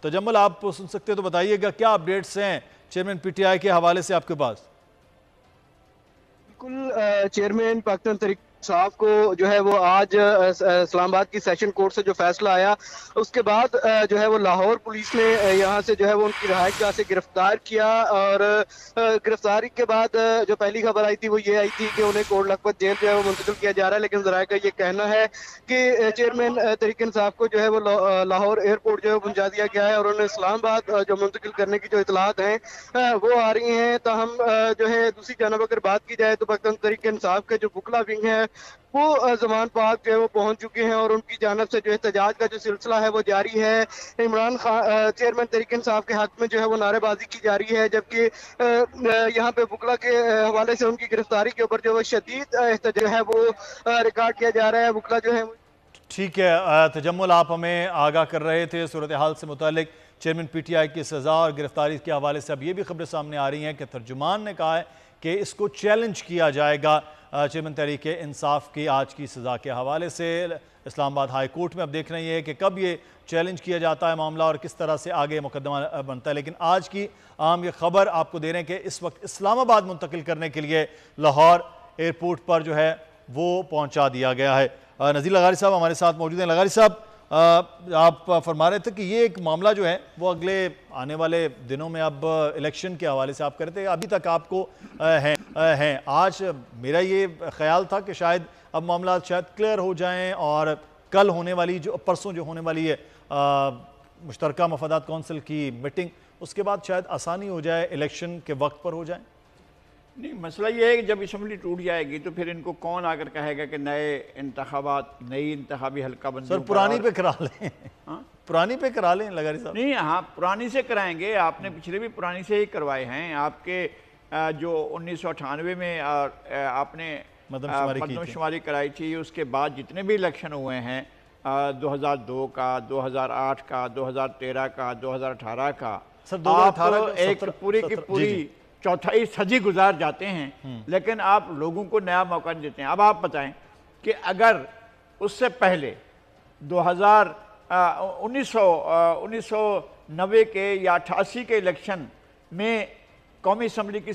تجمل آپ سن سکتے ہیں تو بتائیے گا کیا اپڈیٹس ہیں چیئرمین پی ٹی آئی کے حوالے سے آپ کے پاس؟ بالکل چیئرمین پاکستان تحریک انصاف کو جو ہے وہ آج اسلام آباد کی سیشن کورٹ سے جو فیصلہ آیا اس کے بعد جو ہے وہ لاہور پولیس نے یہاں سے جو ہے وہ ان کی رہائش گاہ سے گرفتار کیا، اور گرفتاری کے بعد جو پہلی خبر آئی تھی وہ یہ آئی تھی کہ انہیں کوٹ لکھپت جیل جو ہے وہ منتقل کیا جا رہا ہے، لیکن ذرائع کا یہ کہنا ہے کہ چیئرمین تحریک انصاف کو جو ہے وہ لاہور ایئرپورٹ جو ہے پہنچا دیا گیا ہے، اور انہیں اسلام آباد جو منتقل کرنے کی جو اطلاعات ہیں وہ آ رہی ہیں۔ تاہم جو ہے دوسری جانب اگر بات کی جائے تو پاکستان تحریک انصاف کے جو بکلا ونگ ہے وہ زمان پاک جو ہے وہ پہنچ چکے ہیں، اور ان کی جانب سے جو احتجاج کا جو سلسلہ ہے وہ جاری ہے۔ عمران خان چیئرمین تحریک انصاف کے حق میں جو ہے وہ نعرے بازی کی جا رہی ہے، جبکہ یہاں پہ بکلا کے حوالے سے ان کی گرفتاری کے اوپر جو شدید احتجاج ہے وہ ریکارڈ کیا جا رہا ہے۔ بکلا جو ہے ٹھیک ہے تجمل، آپ ہمیں آگاہ کر رہے تھے صورتحال سے متعلق چیئرمین پی ٹی آئی کی سزا اور گرفتاری کے حوالے سے۔ اب یہ بھی خبریں سامنے آ رہی ہیں کہ ترجمان نے کہا ہے کہ اس کو چیلنج کیا جائے گا چیئرمین تحریک انصاف کی آج کی سزا کے حوالے سے اسلام آباد ہائی کورٹ میں۔ اب دیکھ رہے ہیں کہ کب یہ چیلنج کیا جاتا ہے معاملہ اور کس طرح سے آگے مقدمہ بنتا ہے، لیکن آج کی عام یہ خبر آپ کو دے رہے ہیں کہ اس وقت اسلام آباد منتقل کرنے کے لیے لاہور ایئرپورٹ پر جو ہے وہ پہنچا دیا گیا ہے۔ نذیر لغاری صاحب ہمارے ساتھ موجود ہیں۔ لغاری صاحب، آپ فرما رہے تھے کہ یہ ایک معاملہ جو ہے وہ اگلے آنے والے دنوں میں اب الیکشن کے حوالے سے آپ کرتے ہیں، ابھی تک آپ کو ہیں آج میرا یہ خیال تھا کہ شاید اب معاملات شاید کلیئر ہو جائیں اور کل ہونے والی جو پرسوں جو ہونے والی ہے مشترکہ مفادات کونسل کی میٹنگ، اس کے بعد شاید آسانی ہو جائے، الیکشن کے وقت پر ہو جائیں۔ نہیں، مسئلہ یہ ہے کہ جب اسمبلی ٹوٹ جائے گی تو پھر ان کو کون آ کر کہے گا کہ نئے انتخابات، نئی انتخابی حلقہ بندی۔ سر پرانی پہ کرا لیں، پرانی پہ کرا لیں لغاری صاحب۔ نہیں، ہاں پرانی سے کرائیں گے، آپ نے پچھلے بھی پرانی سے ہی کروائے ہیں۔ آپ کے جو 1998 میں آپ نے مردم شماری کرائی تھی، اس کے بعد جتنے بھی الیکشن ہوئے ہیں 2002 کا، 2008 کا، 2013 کا، 2018 کا، آپ ایک پوری کی پوری چوتھائی صدی گزار جاتے ہیں، لیکن آپ لوگوں کو نیا موقع نہیں دیتے ہیں۔ اب آپ بتائیں کہ اگر اس سے پہلے 1990 کے یا 88 کے الیکشن میں قومی اسمبلی کی